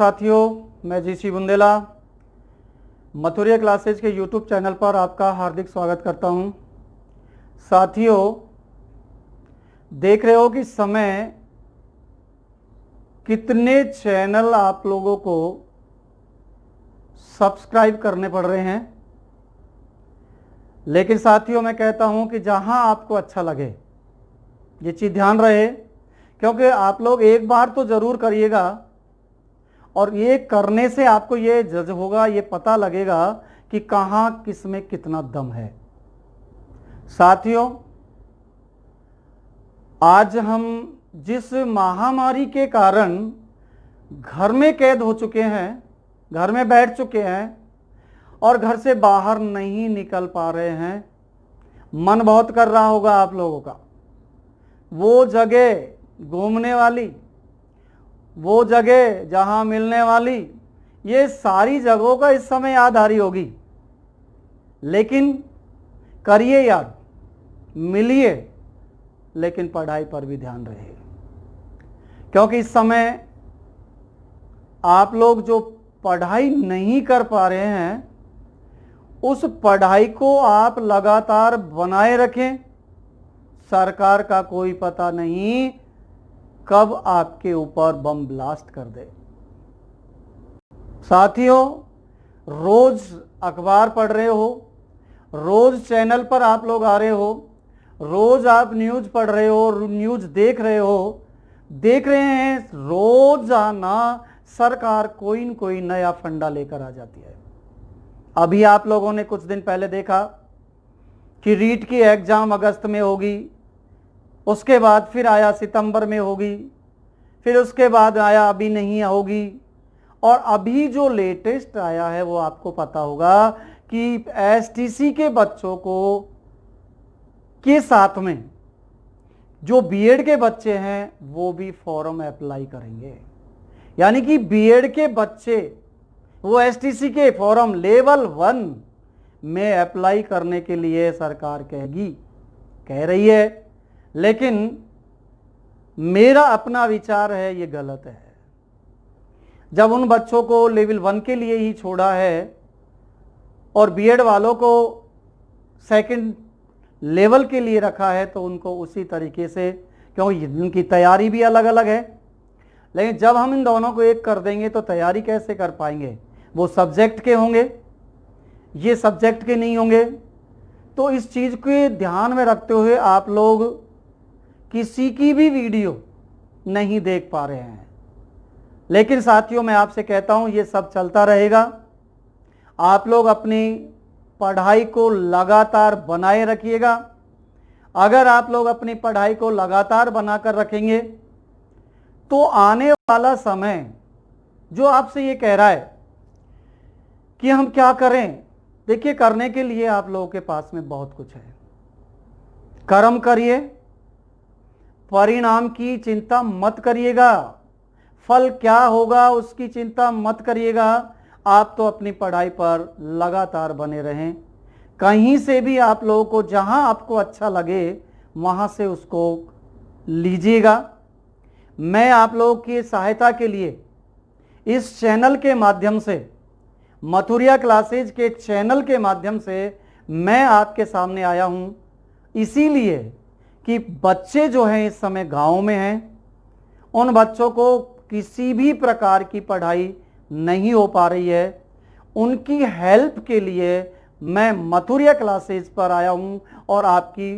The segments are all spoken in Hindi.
साथियों, मैं जीसी बुंदेला मथुरिया क्लासेज के यूट्यूब चैनल पर आपका हार्दिक स्वागत करता हूं। साथियों, देख रहे हो कि समय कितने चैनल आप लोगों को सब्सक्राइब करने पड़ रहे हैं। लेकिन साथियों, मैं कहता हूं कि जहां आपको अच्छा लगे, ये चीज़ ध्यान रहे, क्योंकि आप लोग एक बार तो ज़रूर करिएगा और ये करने से आपको ये जज होगा, ये पता लगेगा कि कहाँ किस में कितना दम है। साथियों, आज हम जिस महामारी के कारण घर में कैद हो चुके हैं, घर में बैठ चुके हैं और घर से बाहर नहीं निकल पा रहे हैं, मन बहुत कर रहा होगा आप लोगों का। वो जगह घूमने वाली, वो जगह जहां मिलने वाली, ये सारी जगहों का इस समय याद आ रही होगी। लेकिन करिए याद, मिलिए, लेकिन पढ़ाई पर भी ध्यान रहे, क्योंकि इस समय आप लोग जो पढ़ाई नहीं कर पा रहे हैं, उस पढ़ाई को आप लगातार बनाए रखें। सरकार का कोई पता नहीं कब आपके ऊपर बम ब्लास्ट कर दे। साथियों, रोज अखबार पढ़ रहे हो, रोज चैनल पर आप लोग आ रहे हो, रोज आप न्यूज पढ़ रहे हो, न्यूज देख रहे हैं, रोजाना सरकार कोई न कोई नया फंडा लेकर आ जाती है। अभी आप लोगों ने कुछ दिन पहले देखा कि रीट की एग्जाम अगस्त में होगी, उसके बाद फिर आया सितंबर में होगी, फिर उसके बाद आया अभी नहीं होगी, और अभी जो लेटेस्ट आया है वो आपको पता होगा कि एसटीसी के बच्चों को के साथ में जो बीएड के बच्चे हैं वो भी फॉर्म अप्लाई करेंगे। यानी कि बीएड के बच्चे वो एसटीसी के फॉर्म लेवल 1 में अप्लाई करने के लिए सरकार कह रही है। लेकिन मेरा अपना विचार है, ये गलत है। जब उन बच्चों को लेवल 1 के लिए ही छोड़ा है और बीएड वालों को सेकंड लेवल के लिए रखा है, तो उनको उसी तरीके से, क्योंकि इनकी तैयारी भी अलग अलग है। लेकिन जब हम इन दोनों को एक कर देंगे तो तैयारी कैसे कर पाएंगे? वो सब्जेक्ट के होंगे, ये सब्जेक्ट के नहीं होंगे। तो इस चीज़ को ध्यान में रखते हुए आप लोग किसी की भी वीडियो नहीं देख पा रहे हैं। लेकिन साथियों, मैं आपसे कहता हूं, ये सब चलता रहेगा। आप लोग अपनी पढ़ाई को लगातार बनाए रखिएगा। अगर आप लोग अपनी पढ़ाई को लगातार बनाकर रखेंगे तो आने वाला समय जो आपसे ये कह रहा है कि हम क्या करें, देखिए, करने के लिए आप लोगों के पास में बहुत कुछ है। कर्म करिए, परिणाम की चिंता मत करिएगा, फल क्या होगा उसकी चिंता मत करिएगा। आप तो अपनी पढ़ाई पर लगातार बने रहें। कहीं से भी आप लोगों को जहां आपको अच्छा लगे वहां से उसको लीजिएगा। मैं आप लोगों की सहायता के लिए इस चैनल के माध्यम से, मथुरिया क्लासेज के चैनल के माध्यम से मैं आपके सामने आया हूं, इसीलिए कि बच्चे जो हैं इस समय गांव में हैं, उन बच्चों को किसी भी प्रकार की पढ़ाई नहीं हो पा रही है, उनकी हेल्प के लिए मैं मथुरिया क्लासेज पर आया हूं और आपकी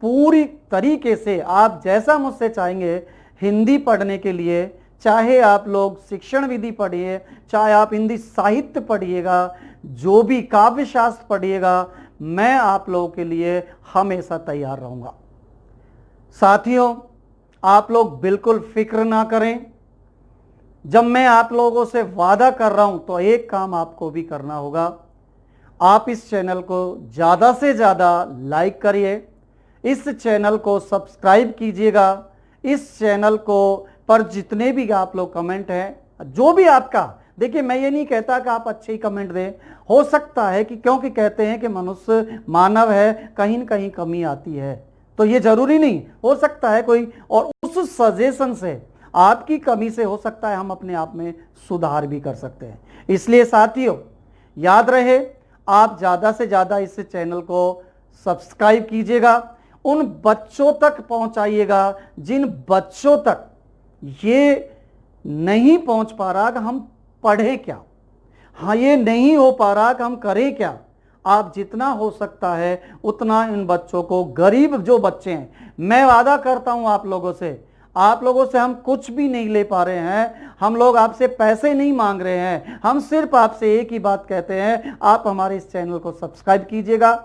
पूरी तरीके से, आप जैसा मुझसे चाहेंगे हिंदी पढ़ने के लिए, चाहे आप लोग शिक्षण विधि पढ़िए, चाहे आप हिंदी साहित्य पढ़िएगा, जो भी काव्य शास्त्र पढ़िएगा, मैं आप लोगों के लिए हमेशा तैयार रहूंगा। साथियों, आप लोग बिल्कुल फिक्र ना करें। जब मैं आप लोगों से वादा कर रहा हूं तो एक काम आपको भी करना होगा। आप इस चैनल को ज़्यादा से ज़्यादा लाइक करिए, इस चैनल को सब्सक्राइब कीजिएगा, इस चैनल को पर जितने भी आप लोग कमेंट हैं, जो भी आपका, देखिए, मैं ये नहीं कहता कि आप अच्छे ही कमेंट दें, हो सकता है कि, क्योंकि कहते हैं कि मनुष्य मानव है, कहीं न कहीं कमी आती है, तो ये जरूरी नहीं, हो सकता है कोई, और उस सजेशन से आपकी कमी से हो सकता है हम अपने आप में सुधार भी कर सकते हैं। इसलिए साथियों याद रहे, आप ज़्यादा से ज़्यादा इस चैनल को सब्सक्राइब कीजिएगा, उन बच्चों तक पहुंचाइएगा जिन बच्चों तक ये नहीं पहुंच पा रहा कि हम पढ़ें क्या, हाँ ये नहीं हो पा रहा कि हम करें क्या। आप जितना हो सकता है उतना इन बच्चों को, गरीब जो बच्चे हैं, मैं वादा करता हूं आप लोगों से हम कुछ भी नहीं ले पा रहे हैं, हम लोग आपसे पैसे नहीं मांग रहे हैं, हम सिर्फ आपसे एक ही बात कहते हैं, आप हमारे इस चैनल को सब्सक्राइब कीजिएगा।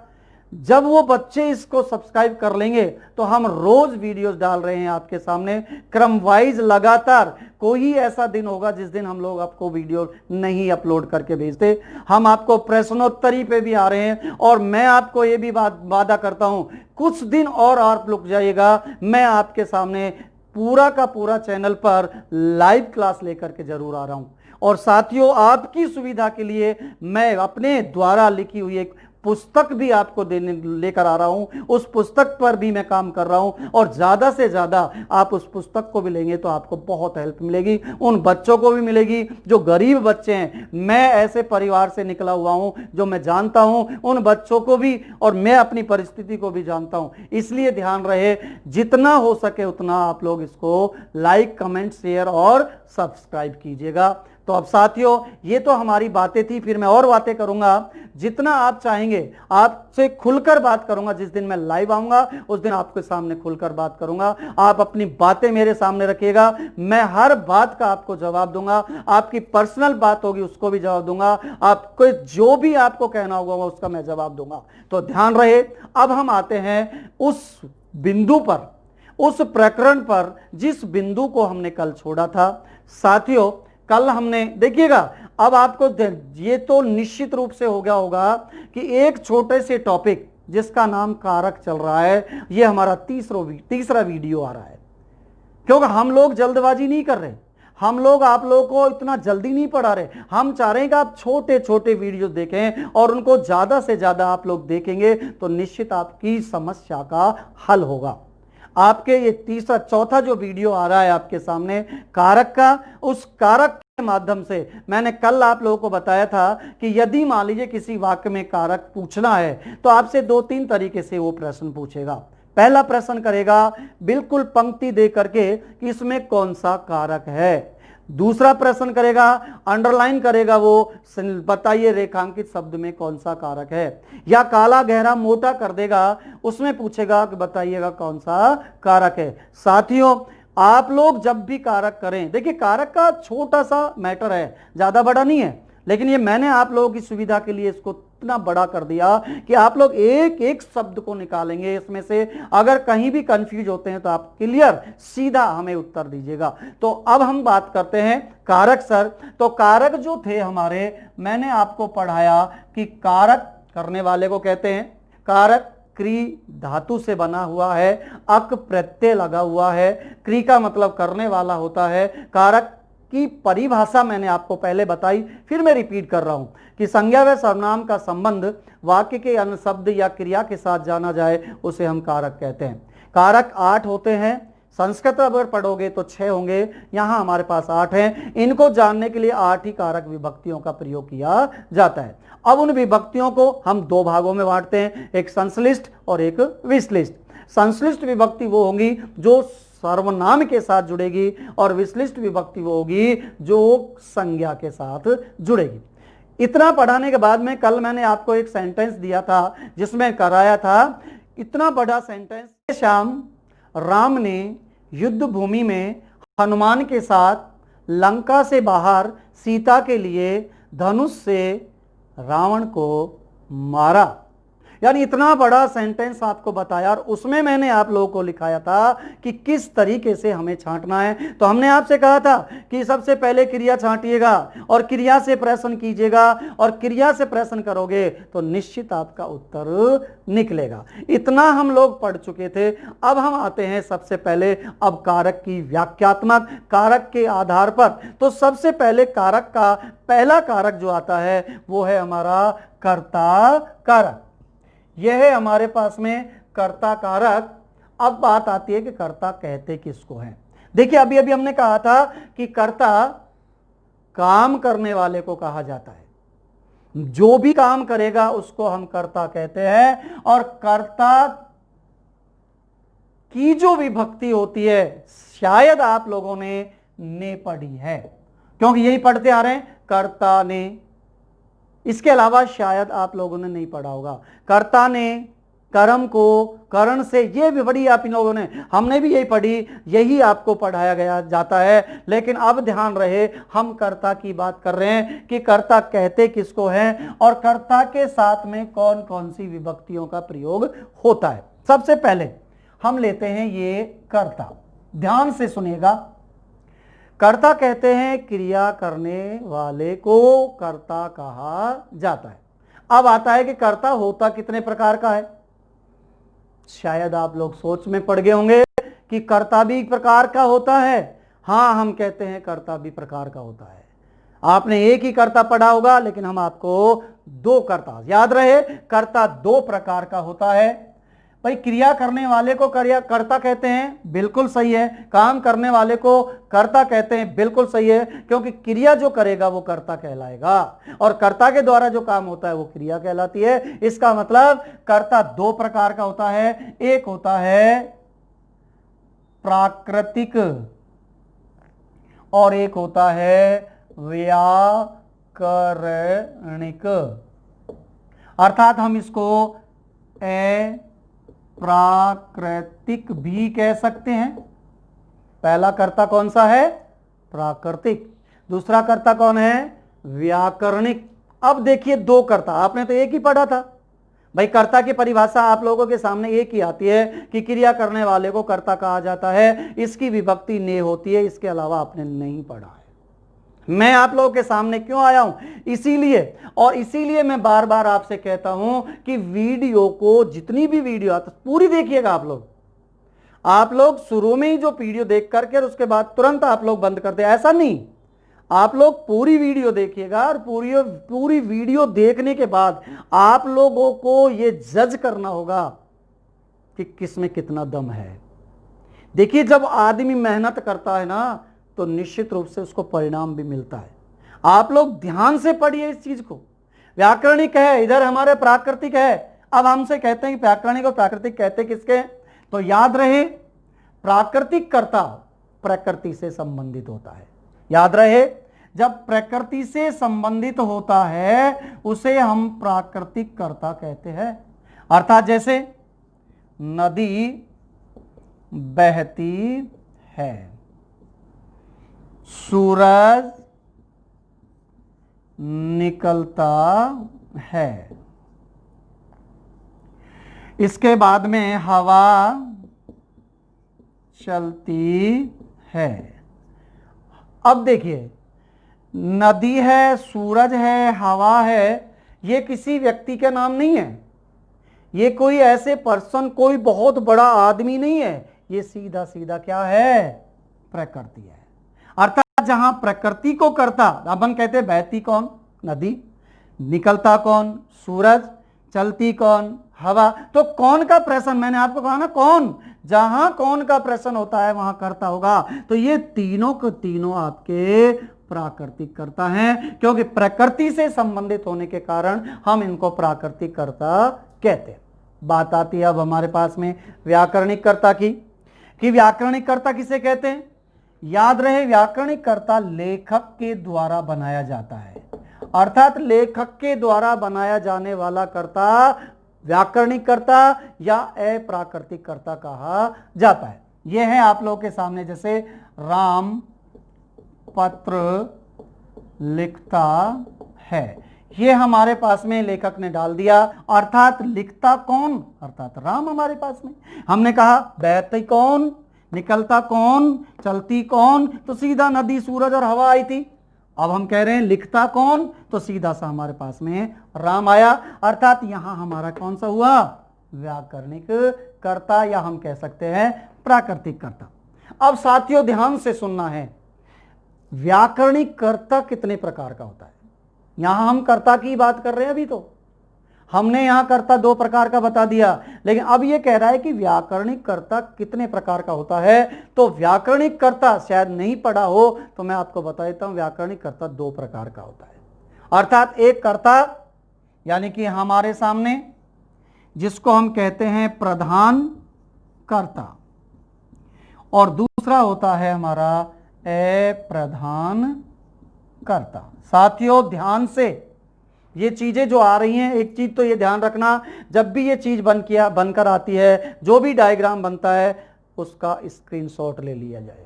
जब वो बच्चे इसको सब्सक्राइब कर लेंगे तो हम रोज वीडियोस डाल रहे हैं आपके सामने क्रम वाइज लगातार। कोई ऐसा दिन होगा जिस दिन हम लोग आपको वीडियो नहीं अपलोड करके भेजते। हम आपको प्रश्नोत्तरी पे भी आ रहे हैं और मैं आपको ये भी वादा करता हूं, कुछ दिन और आप रुक जाइएगा, मैं आपके सामने पूरा का पूरा चैनल पर लाइव क्लास लेकर के जरूर आ रहा हूं। और साथियों आपकी सुविधा के लिए मैं अपने द्वारा लिखी हुई एक पुस्तक भी आपको लेकर आ रहा हूं, उस पुस्तक पर भी मैं काम कर रहा हूं और ज्यादा से ज्यादा आप उस पुस्तक को भी लेंगे तो आपको बहुत हेल्प मिलेगी, उन बच्चों को भी मिलेगी जो गरीब बच्चे हैं। मैं ऐसे परिवार से निकला हुआ हूं जो मैं जानता हूं उन बच्चों को भी, और मैं अपनी परिस्थिति को भी जानता हूं। इसलिए ध्यान रहे, जितना हो सके उतना आप लोग इसको लाइक, कमेंट, शेयर और सब्सक्राइब कीजिएगा। तो अब साथियों ये तो हमारी बातें थी, फिर मैं और बातें करूंगा, जितना आप चाहेंगे आपसे खुलकर बात करूंगा। जिस दिन मैं लाइव आऊंगा उस दिन आपके सामने खुलकर बात करूंगा, आप अपनी बातें मेरे सामने रखिएगा, मैं हर बात का आपको जवाब दूंगा, आपकी पर्सनल बात होगी उसको भी जवाब दूंगा, आपको जो भी आपको कहना होगा उसका मैं जवाब दूंगा। तो ध्यान रहे, अब हम आते हैं उस बिंदु पर, उस प्रकरण पर जिस बिंदु को हमने कल छोड़ा था। साथियों कल हमने, देखिएगा अब आपको ये तो निश्चित रूप से हो गया होगा कि एक छोटे से टॉपिक जिसका नाम कारक चल रहा है, ये हमारा तीसरा वीडियो आ रहा है। क्योंकि हम लोग जल्दबाजी नहीं कर रहे, हम लोग आप लोगों को इतना जल्दी नहीं पढ़ा रहे, हम चाह रहे हैं कि आप छोटे छोटे वीडियो देखें और उनको ज्यादा से ज्यादा आप लोग देखेंगे तो निश्चित आपकी समस्या का हल होगा। आपके ये चौथा जो वीडियो आ रहा है आपके सामने कारक का, उस कारक के माध्यम से मैंने कल आप लोगों को बताया था कि यदि मान लीजिए किसी वाक्य में कारक पूछना है तो आपसे 2-3 तरीके से वो प्रश्न पूछेगा। पहला प्रश्न करेगा बिल्कुल पंक्ति दे करके कि इसमें कौन सा कारक है। दूसरा प्रश्न करेगा, अंडरलाइन करेगा, वो बताइए रेखांकित शब्द में कौन सा कारक है। या काला गहरा मोटा कर देगा, उसमें पूछेगा कि बताइएगा कौन सा कारक है। साथियों आप लोग जब भी कारक करें, देखिए कारक का छोटा सा मैटर है, ज्यादा बड़ा नहीं है, लेकिन ये मैंने आप लोगों की सुविधा के लिए इसको इतना बड़ा कर दिया कि आप लोग एक एक शब्द को निकालेंगे इसमें से। अगर कहीं भी कंफ्यूज होते हैं तो आप क्लियर सीधा हमें उत्तर दीजिएगा। तो अब हम बात करते हैं कारक। सर तो कारक जो थे हमारे, मैंने आपको पढ़ाया कि कारक करने वाले को कहते हैं, कारक क्री धातु से बना हुआ है, अक प्रत्यय लगा हुआ है, क्री का मतलब करने वाला होता है। कारक की परिभाषा मैंने आपको पहले बताई, फिर मैं रिपीट कर रहा हूं कि संज्ञा व सर्वनाम का संबंध वाक्य के अन्य शब्द या क्रिया के साथ जाना जाए उसे हम कारक कहते हैं। कारक 8 होते हैं, संस्कृत अगर पढ़ोगे तो 6 होंगे, यहां हमारे पास 8 हैं। इनको जानने के लिए 8 ही कारक विभक्तियों का प्रयोग किया जाता है। अब उन विभक्तियों को हम 2 भागों में बांटते हैं, एक संश्लिष्ट और एक विश्लिष्ट। संश्लिष्ट विभक्ति वो होंगी जो सर्वनाम के साथ जुड़ेगी और विश्लिष्ट विभक्ति वो होगी जो संज्ञा के साथ जुड़ेगी। इतना पढ़ाने के बाद में कल मैंने आपको एक सेंटेंस दिया था जिसमें कराया था, इतना बड़ा सेंटेंस, शाम राम ने युद्ध भूमि में हनुमान के साथ लंका से बाहर सीता के लिए धनुष से रावण को मारा। यानी इतना बड़ा सेंटेंस आपको बताया और उसमें मैंने आप लोगों को लिखाया था कि किस तरीके से हमें छांटना है। तो हमने आपसे कहा था कि सबसे पहले क्रिया छांटिएगा और क्रिया से प्रश्न कीजिएगा और क्रिया से प्रश्न करोगे तो निश्चित आपका उत्तर निकलेगा। इतना हम लोग पढ़ चुके थे। अब हम आते हैं सबसे पहले अब कारक की व्याख्यात्मक, कारक के आधार पर। तो सबसे पहले कारक का पहला कारक जो आता है वो है हमारा कर्ता कारक। यह है हमारे पास में कर्ता कारक। अब बात आती है कि कर्ता कहते किसको है। देखिए अभी अभी हमने कहा था कि कर्ता काम करने वाले को कहा जाता है, जो भी काम करेगा उसको हम कर्ता कहते हैं। और कर्ता की जो विभक्ति होती है शायद आप लोगों ने पढ़ी है, क्योंकि यही पढ़ते आ रहे हैं, कर्ता ने। इसके अलावा शायद आप लोगों ने नहीं पढ़ा होगा। कर्ता ने कर्म को करण से, ये भी पढ़ी आप इन लोगों ने, हमने भी यही पढ़ी, यही आपको पढ़ाया गया जाता है। लेकिन अब ध्यान रहे हम कर्ता की बात कर रहे हैं कि कर्ता कहते किसको हैं और कर्ता के साथ में कौन कौन सी विभक्तियों का प्रयोग होता है। सबसे पहले हम लेते हैं ये कर्ता, ध्यान से सुनिएगा। कर्ता कहते हैं क्रिया करने वाले को कर्ता कहा जाता है। अब आता है कि कर्ता होता कितने प्रकार का है। शायद आप लोग सोच में पड़ गए होंगे कि कर्ता भी एक प्रकार का होता है। हाँ, हम कहते हैं कर्ता भी प्रकार का होता है। आपने एक ही कर्ता पढ़ा होगा, लेकिन हम आपको दो कर्ता, याद रहे कर्ता दो प्रकार का होता है। भाई क्रिया करने वाले को कर्ता कहते हैं, बिल्कुल सही है। काम करने वाले को कर्ता कहते हैं, बिल्कुल सही है, क्योंकि क्रिया जो करेगा वो कर्ता कहलाएगा और कर्ता के द्वारा जो काम होता है वो क्रिया कहलाती है। इसका मतलब कर्ता दो प्रकार का होता है। एक होता है प्राकृतिक और एक होता है व्याकरणिक, अर्थात हम इसको प्राकृतिक भी कह सकते हैं। पहला कर्ता कौन सा है? प्राकृतिक। दूसरा कर्ता कौन है? व्याकरणिक। अब देखिए दो कर्ता, आपने तो एक ही पढ़ा था। भाई कर्ता की परिभाषा आप लोगों के सामने एक ही आती है कि क्रिया करने वाले को कर्ता कहा जाता है, इसकी विभक्ति ने होती है। इसके अलावा आपने नहीं पढ़ा है। मैं आप लोगों के सामने क्यों आया हूं? इसीलिए, और इसीलिए मैं बार बार आपसे कहता हूं कि वीडियो को, जितनी भी वीडियो आती पूरी देखिएगा। आप लोग शुरू में ही जो वीडियो देख करके और उसके बाद तुरंत आप लोग बंद कर दे, ऐसा नहीं। आप लोग पूरी वीडियो देखिएगा और पूरी वीडियो देखने के बाद आप लोगों को ये जज करना होगा कि किसमें कितना दम है। देखिए जब आदमी मेहनत करता है ना तो निश्चित रूप से उसको परिणाम भी मिलता है। आप लोग ध्यान से पढ़िए इस चीज को। व्याकरणिक है, इधर हमारे प्राकृतिक है। अब हमसे कहते हैं कि व्याकरणिक और प्राकृतिक कहते किसके, तो याद रहे प्राकृतिक कर्ता प्रकृति से संबंधित होता है। याद रहे, जब प्रकृति से संबंधित होता है उसे हम प्राकृतिक कर्ता कहते हैं। अर्थात जैसे नदी बहती है, सूरज निकलता है, इसके बाद में हवा चलती है। अब देखिए नदी है, सूरज है, हवा है, ये किसी व्यक्ति का नाम नहीं है। ये कोई ऐसे पर्सन, कोई बहुत बड़ा आदमी नहीं है। ये सीधा सीधा क्या है? प्रकृति है। अर्थात जहां प्रकृति को करता, अपन कहते हैं बहती कौन? नदी। निकलता कौन? सूरज। चलती कौन? हवा। तो कौन का प्रश्न, मैंने आपको कहा ना कौन, जहां कौन का प्रश्न होता है वहां कर्ता होगा। तो ये तीनों के तीनों आपके प्राकृतिक कर्ता हैं, क्योंकि प्रकृति से संबंधित होने के कारण हम इनको प्राकृतिक कर्ता कहते हैं। बात आती है अब हमारे पास में व्याकरणिक कर्ता की, कि व्याकरणिक कर्ता किसे कहते हैं। याद रहे व्याकरणिक कर्ता लेखक के द्वारा बनाया जाता है। अर्थात लेखक के द्वारा बनाया जाने वाला कर्ता व्याकरणिक कर्ता या अप्राकृतिक कर्ता कहा जाता है। यह है आप लोगों के सामने, जैसे राम पत्र लिखता है, ये हमारे पास में लेखक ने डाल दिया। अर्थात लिखता कौन? अर्थात राम हमारे पास में। हमने कहा बहती कौन, निकलता कौन, चलती कौन, तो सीधा नदी, सूरज और हवा आई थी। अब हम कह रहे हैं लिखता कौन, तो सीधा सा हमारे पास में राम आया। अर्थात यहां हमारा कौन सा हुआ? व्याकरणिक कर्ता, या हम कह सकते हैं प्राकृतिक कर्ता। अब साथियों ध्यान से सुनना है, व्याकरणिक कर्ता कितने प्रकार का होता है। यहां हम कर्ता की बात कर रहे हैं अभी, तो हमने यहां कर्ता दो प्रकार का बता दिया, लेकिन अब ये कह रहा है कि व्याकरणिक कर्ता कितने प्रकार का होता है। तो व्याकरणिक कर्ता शायद नहीं पढ़ा हो तो मैं आपको बता देता हूं, व्याकरणिक कर्ता दो प्रकार का होता है। अर्थात एक कर्ता यानी कि हमारे सामने जिसको हम कहते हैं प्रधान कर्ता, और दूसरा होता है हमारा अप्रधान कर्ता। साथियों ध्यान से ये चीजें जो आ रही हैं, एक चीज तो ये ध्यान रखना, जब भी ये चीज बनकर आती है, जो भी डायग्राम बनता है उसका स्क्रीनशॉट ले लिया जाए।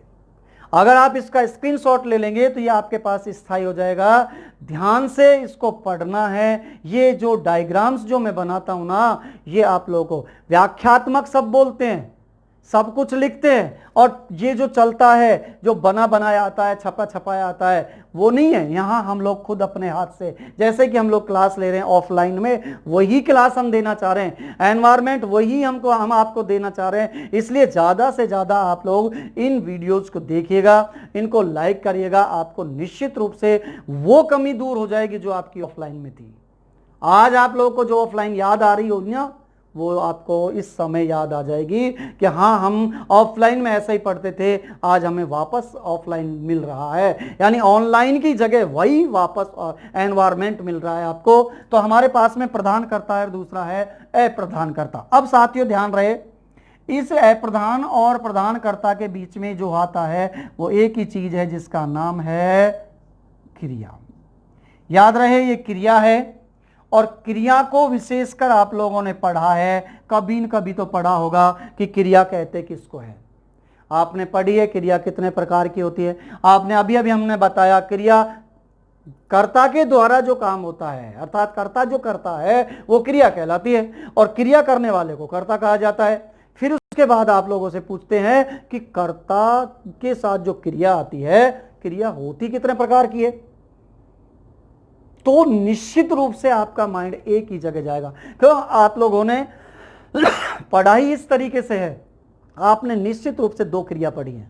अगर आप इसका स्क्रीनशॉट ले लेंगे तो ये आपके पास स्थायी हो जाएगा। ध्यान से इसको पढ़ना है। ये जो डायग्राम्स जो मैं बनाता हूं ना, ये आप लोगों को व्याख्यात्मक सब बोलते हैं, सब कुछ लिखते हैं, और ये जो चलता है, जो बना बनाया आता है, छपा छपाया आता है, वो नहीं है। यहां हम लोग खुद अपने हाथ से, जैसे कि हम लोग क्लास ले रहे हैं ऑफलाइन में, वही क्लास हम देना चाह रहे हैं, एनवायरमेंट वही हम आपको देना चाह रहे हैं। इसलिए ज्यादा से ज्यादा आप लोग इन वीडियोज को देखिएगा, इनको लाइक करिएगा। आपको निश्चित रूप से वो कमी दूर हो जाएगी जो आपकी ऑफलाइन में थी। आज आप लोगों को जो ऑफलाइन याद आ रही होगी ना, वो आपको इस समय याद आ जाएगी कि हाँ, हम ऑफलाइन में ऐसा ही पढ़ते थे, आज हमें वापस ऑफलाइन मिल रहा है, यानी ऑनलाइन की जगह वही वापस एनवायरमेंट मिल रहा है आपको। तो हमारे पास में प्रधान कर्ता है, दूसरा है अप्रधान कर्ता। अब साथियों ध्यान रहे, इस अप्रधान और प्रधान कर्ता के बीच में जो आता है वो एक ही चीज है, जिसका नाम है क्रिया। याद रहे ये क्रिया है, और क्रिया को विशेषकर आप लोगों ने पढ़ा है, कभी न कभी तो पढ़ा होगा कि क्रिया कहते किसको है। आपने पढ़ी है क्रिया कितने प्रकार की होती है। आपने अभी हमने बताया क्रिया कर्ता के द्वारा जो काम होता है, अर्थात कर्ता जो करता है वो क्रिया कहलाती है, और क्रिया करने वाले को कर्ता कहा जाता है। फिर उसके बाद आप लोगों से पूछते हैं कि कर्ता के साथ जो क्रिया आती है, क्रिया होती कितने प्रकार की है। तो निश्चित रूप से आपका माइंड एक ही जगह जाएगा, क्यों आप लोगों ने पढ़ाई इस तरीके से है, आपने निश्चित रूप से दो क्रिया पढ़ी है,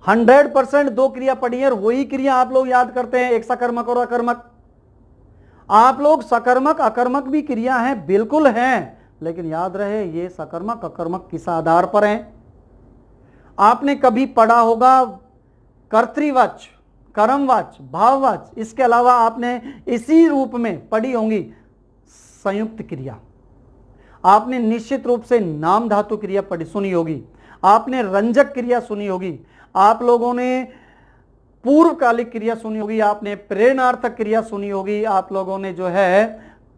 100% दो क्रिया पढ़ी है, और वही क्रिया आप लोग याद करते हैं, एक सकर्मक और अकर्मक। आप लोग सकर्मक अकर्मक भी क्रिया हैं, बिल्कुल हैं, लेकिन याद रहे ये सकर्मक अकर्मक किस आधार पर हैं। आपने कभी पढ़ा होगा कर्तृवाच्य, कर्मवाच्य, भाववाच्य, इसके अलावा आपने इसी रूप में पढ़ी होंगी संयुक्त क्रिया। आपने निश्चित रूप से नाम धातु क्रिया पढ़ी सुनी होगी, आपने रंजक क्रिया सुनी होगी, आप लोगों ने पूर्वकालिक क्रिया सुनी होगी, आपने प्रेरणार्थक क्रिया सुनी होगी, आप लोगों ने जो है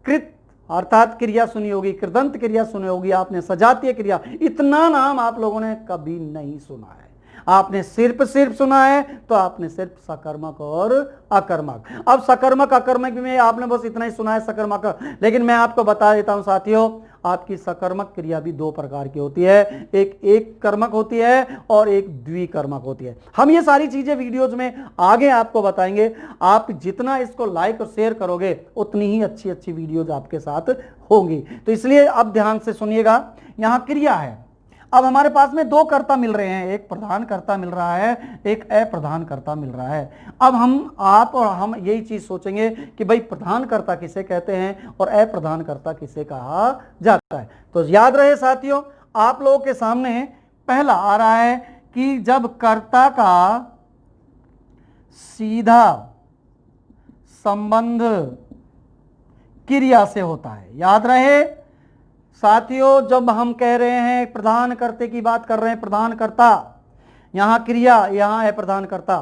कृत अर्थात क्रिया सुनी होगी, कृदंत क्रिया सुनी होगी, आपने सजातीय क्रिया, इतना नाम आप लोगों ने कभी नहीं सुना है। आपने सिर्फ सुना है तो आपने सिर्फ सकर्मक और अकर्मक। अब सकर्मक अकर्मक में आपने बस इतना ही सुना है सकर्मक, लेकिन मैं आपको बता देता हूं साथियों, आपकी सकर्मक क्रिया भी दो प्रकार की होती है, एक कर्मक होती है और एक द्विकर्मक होती है। हम ये सारी चीजें वीडियोज में आगे आपको बताएंगे। आप जितना इसको लाइक और शेयर करोगे उतनी ही अच्छी अच्छी वीडियोज आपके साथ होंगी। तो इसलिए अब ध्यान से सुनिएगा, यहां क्रिया है। अब हमारे पास में दो कर्ता मिल रहे हैं, एक प्रधान कर्ता मिल रहा है, एक अप्रधान कर्ता मिल रहा है। अब आप और हम यही चीज सोचेंगे कि भाई प्रधान कर्ता किसे कहते हैं और अप्रधान कर्ता किसे कहा जाता है। तो याद रहे साथियों, आप लोगों के सामने पहला आ रहा है कि जब कर्ता का सीधा संबंध क्रिया से होता है। याद रहे साथियों, जब हम कह रहे हैं प्रधान कर्ता की बात कर रहे हैं, प्रधान कर्ता, यहां क्रिया, यहां है प्रधान कर्ता।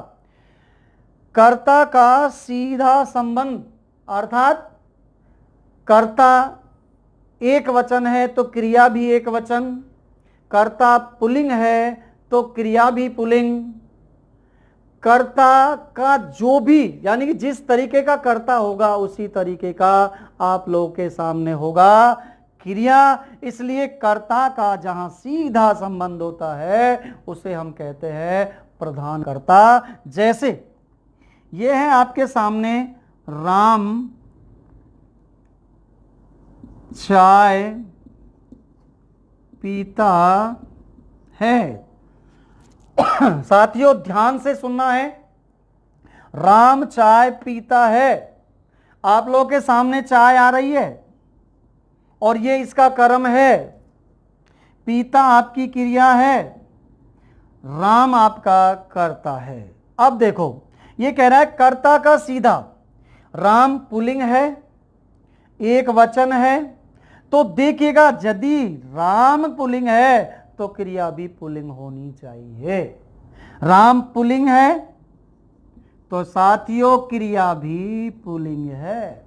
कर्ता का सीधा संबंध अर्थात कर्ता एक वचन है तो क्रिया भी एक वचन, कर्ता पुल्लिंग है तो क्रिया भी पुल्लिंग। कर्ता का जो भी यानी कि जिस तरीके का कर्ता होगा उसी तरीके का आप लोगों के सामने होगा क्रिया। इसलिए कर्ता का जहां सीधा संबंध होता है उसे हम कहते हैं प्रधान कर्ता। जैसे ये है आपके सामने राम चाय पीता है। साथियों ध्यान से सुनना है, राम चाय पीता है। आप लोगों के सामने चाय आ रही है, और ये इसका कर्म है। पीता आपकी क्रिया है, राम आपका कर्ता है। अब देखो ये कह रहा है कर्ता का सीधा, राम पुल्लिंग है, एक वचन है, तो देखिएगा यदि राम पुल्लिंग है तो क्रिया भी पुल्लिंग होनी चाहिए। राम पुल्लिंग है तो साथियों क्रिया भी पुल्लिंग है।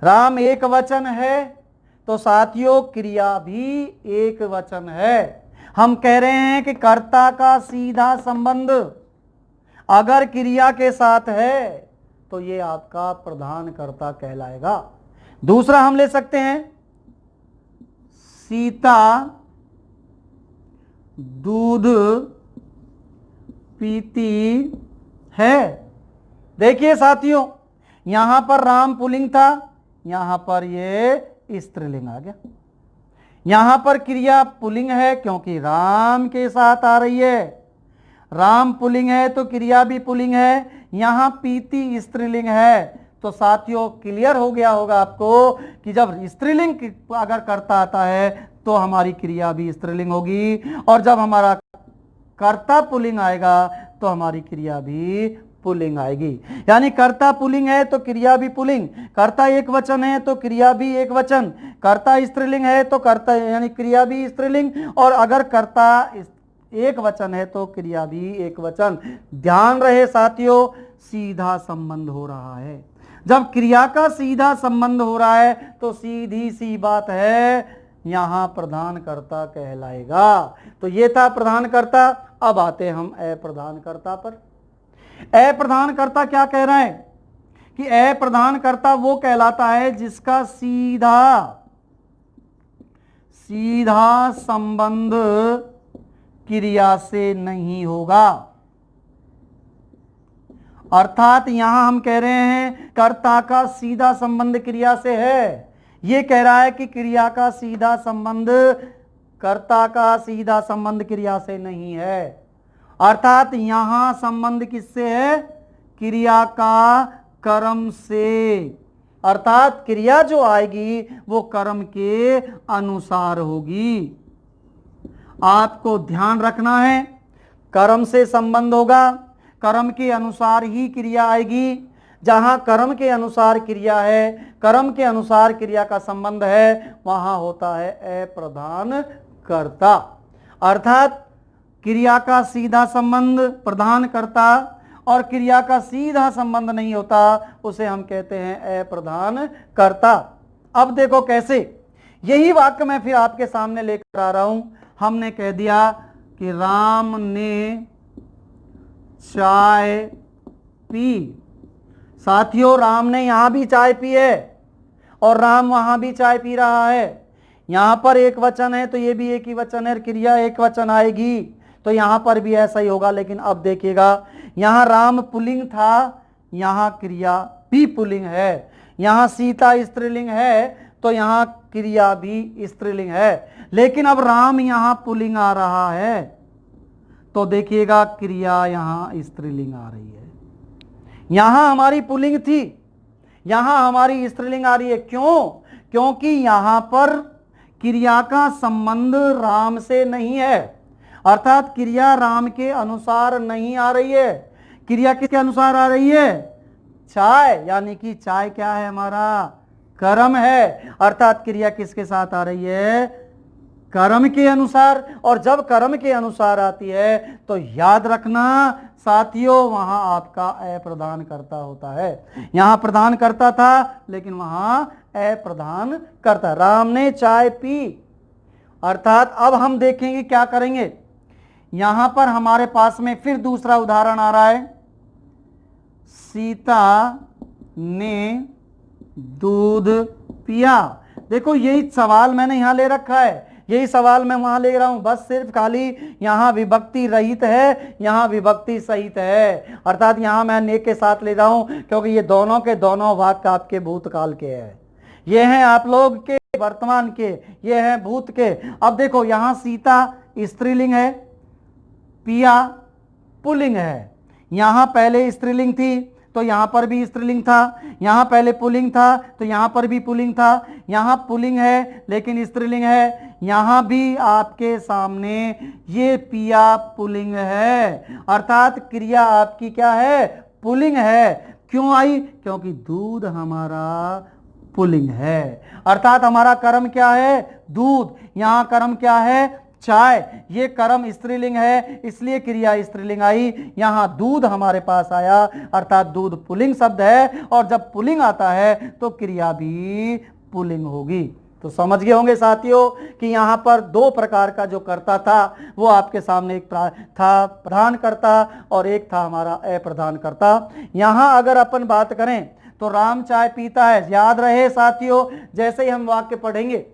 राम एक वचन है तो साथियों क्रिया भी एक वचन है। हम कह रहे हैं कि कर्ता का सीधा संबंध अगर क्रिया के साथ है तो ये आपका प्रधान कर्ता कहलाएगा। दूसरा हम ले सकते हैं, सीता दूध पीती है। देखिए साथियों, यहां पर राम पुल्लिंग था, यहां पर ये स्त्रीलिंग आ गया। यहां पर क्रिया पुल्लिंग है क्योंकि राम के साथ आ रही है। राम पुल्लिंग है तो क्रिया भी पुल्लिंग है। यहां पीती स्त्रीलिंग है। तो साथियों क्लियर हो गया होगा आपको कि जब स्त्रीलिंग अगर कर्ता आता है तो हमारी क्रिया भी स्त्रीलिंग होगी, और जब हमारा कर्ता पुल्लिंग आएगा तो हमारी क्रिया भी पुल्लिंग आएगी। यानी कर्ता पुल्लिंग है तो क्रिया भी पुल्लिंग, कर्ता एक वचन है तो क्रिया भी एक वचन, कर्ता स्त्रीलिंग है तो कर्ता यानी क्रिया भी स्त्रीलिंग, और अगर कर्ता एक वचन है तो क्रिया भी एक वचन। ध्यान रहे साथियों, सीधा संबंध हो रहा है। जब क्रिया का सीधा संबंध हो रहा है तो सीधी सी बात है, यहां प्रधान कर्ता कहलाएगा। तो ये था प्रधान कर्ता। अब आते हम अप्रधान कर्ता पर। अप्रधान कर्ता क्या कह रहा है कि अप्रधान कर्ता वो कहलाता है जिसका सीधा संबंध क्रिया से नहीं होगा। अर्थात यहां हम कह रहे हैं कर्ता का सीधा संबंध क्रिया से है। ये कह रहा है कि क्रिया का सीधा संबंध, कर्ता का सीधा संबंध क्रिया से नहीं है। अर्थात यहां संबंध किससे है? क्रिया का कर्म से। अर्थात क्रिया जो आएगी वो कर्म के अनुसार होगी। आपको ध्यान रखना है, कर्म से संबंध होगा, कर्म के अनुसार ही क्रिया आएगी। जहां कर्म के अनुसार क्रिया है, कर्म के अनुसार क्रिया का संबंध है, वहां होता है अप्रधान कर्ता। अर्थात क्रिया का सीधा संबंध प्रधान कर्ता और क्रिया का सीधा संबंध नहीं होता, उसे हम कहते हैं अप्रधान कर्ता। अब देखो कैसे, यही वाक्य मैं फिर आपके सामने लेकर आ रहा हूं। हमने कह दिया कि राम ने चाय पी। साथियों राम ने यहां भी चाय पी है और राम वहां भी चाय पी रहा है। यहां पर एक वचन है तो ये भी एक ही वचन है, क्रिया एक वचन आएगी, तो यहां पर भी ऐसा ही होगा। लेकिन अब देखिएगा, यहां राम पुल्लिंग था, यहां क्रिया भी पुल्लिंग है। यहां सीता स्त्रीलिंग है तो यहां क्रिया भी स्त्रीलिंग है। लेकिन अब राम यहां पुल्लिंग आ रहा है तो देखिएगा क्रिया यहां स्त्रीलिंग आ रही है। यहां हमारी पुल्लिंग थी, यहां हमारी स्त्रीलिंग आ रही है। क्यों? क्योंकि यहां पर क्रिया का संबंध राम से नहीं है। अर्थात क्रिया राम के अनुसार नहीं आ रही है। क्रिया किसके अनुसार आ रही है? चाय, यानी कि चाय क्या है? हमारा कर्म है। अर्थात क्रिया किसके साथ आ रही है? कर्म के अनुसार। और जब कर्म के अनुसार आती है तो याद रखना साथियों, वहां आपका अप्रधान कर्ता होता है। यहां प्रधान कर्ता था लेकिन वहां अप्रधान कर्ता। राम ने चाय पी। अर्थात अब हम देखेंगे क्या करेंगे। यहां पर हमारे पास में फिर दूसरा उदाहरण आ रहा है, सीता ने दूध पिया। देखो यही सवाल मैंने यहां ले रखा है, यही सवाल मैं वहां ले रहा हूं। बस सिर्फ खाली यहां विभक्ति रहित है, यहां विभक्ति सहित है। अर्थात यहां मैं ने के साथ ले रहा हूं क्योंकि ये दोनों के दोनों वाक्य आपके भूतकाल के हैं। ये हैं आप लोग के वर्तमान के, ये हैं भूत के। अब देखो यहां सीता स्त्रीलिंग है, पिया पुल्लिंग है। यहां पहले स्त्रीलिंग थी तो यहां पर भी स्त्रीलिंग था, यहां पहले पुल्लिंग था तो यहां पर भी पुल्लिंग था, यहां पुल्लिंग है लेकिन स्त्रीलिंग है, यहां भी आपके सामने ये पिया पुल्लिंग है, अर्थात क्रिया आपकी क्या है, पुल्लिंग है। क्यों आई, क्योंकि दूध हमारा पुल्लिंग है, अर्थात हमारा कर्म क्या है, दूध, यहां कर्म क्या है, चाय, ये कर्म स्त्रीलिंग है इसलिए क्रिया स्त्रीलिंग आई, यहां दूध हमारे पास आया अर्थात दूध पुल्लिंग शब्द है, और जब पुल्लिंग आता है तो क्रिया भी पुल्लिंग होगी। तो समझ गए होंगे साथियों कि यहां पर दो प्रकार का जो कर्ता था वो आपके सामने, एक था प्रधान कर्ता और एक था हमारा अप्रधान कर्ता। यहां अगर अपन बात करें तो राम चाय पीता है, याद रहे साथियों, जैसे ही हम वाक्य पढ़ेंगे,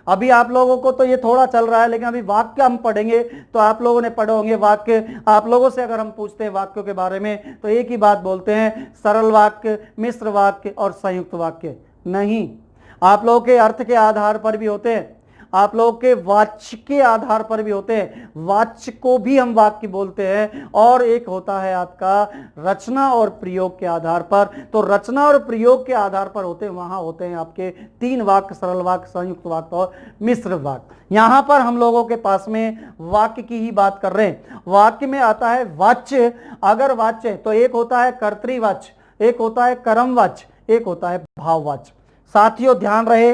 अभी आप लोगों को तो ये थोड़ा चल रहा है लेकिन अभी वाक्य हम पढ़ेंगे तो आप लोगों ने पढ़े होंगे वाक्य। आप लोगों से अगर हम पूछते हैं वाक्यों के बारे में तो एक ही बात बोलते हैं, सरल वाक्य, मिश्र वाक्य और संयुक्त वाक्य। नहीं, आप लोगों के अर्थ के आधार पर भी होते हैं, आप लोगों के वाच्य के आधार पर भी होते हैं, वाच्य को भी हम वाक्य बोलते हैं, और एक होता है आपका रचना और प्रयोग के आधार पर। तो रचना और प्रयोग के आधार पर होते हैं, वहां होते हैं आपके तीन वाक्य, सरल वाक्य, संयुक्त वाक्य और मिश्र वाक्य। यहां पर हम लोगों के पास में वाक्य की ही बात कर रहे हैं। वाक्य में आता है वाच्य, अगर वाच्य तो एक होता है कर्तृवाच्य, एक होता है कर्मवाच्य, एक होता है भाववाच्य। साथियों ध्यान रहे,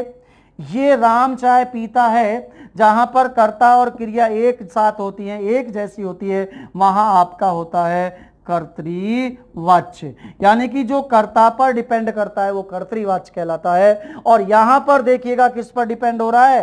ये राम चाय पीता है, जहां पर कर्ता और क्रिया एक साथ होती हैं, एक जैसी होती है, वहां आपका होता है कर्तृवाच्य, यानी कि जो कर्ता पर डिपेंड करता है वो कर्तृवाच्य कहलाता है। और यहां पर देखिएगा किस पर डिपेंड हो रहा है,